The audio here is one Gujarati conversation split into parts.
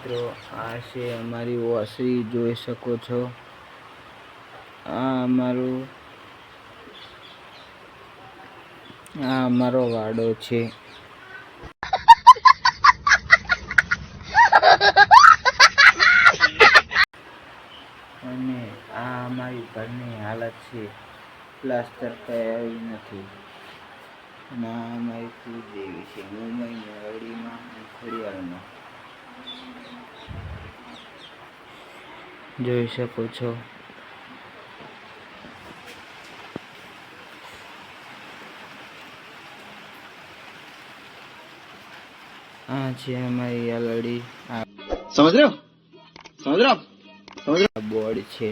મિત્રો આ છે અમારી ઓસરી જોઈ શકો છો। આ અમારો વાડો છે। અને આ અમારી ઘરની હાલત છે, પ્લાસ્ટર કરાવી નથી। અને આ અમારી કુળદેવી છે મુંબઈની હરડીમાં ખોડિયારમાં જોઈ શકો છો। આ છે અમારી આલડી, समझ रहे हो આ બોર્ડ છે।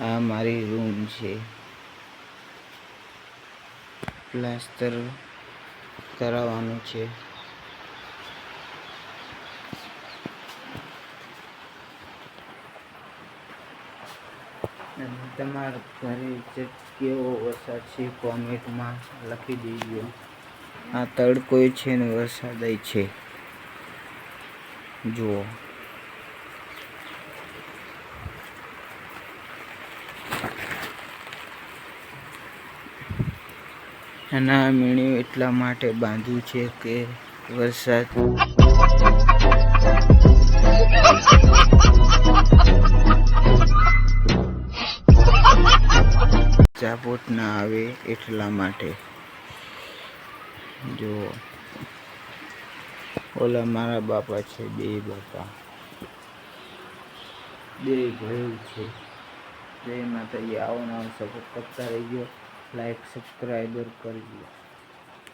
આ મારી રૂમ છે, પ્લાસ્ટર કરાવવાનું છે। અને તમારા ઘરે કેવો વરસાદ છે કોમેન્ટમાં લખી દેજો। આ તડકો છે ને વરસાદ છે, જુઓ। અને આ મીણ્યું એટલા માટે બાંધ્યું છે કે વરસાદ ઝાપટ ના આવે એટલા માટે। જો ઓલા મારા બાપા છે, બે બાપા, બે ભાઈ છે। જય માતાજી। આવો નવો સપોર્ટ કરતા રહીજો, લાઈક સબસ્ક્રાઈબર કરજો।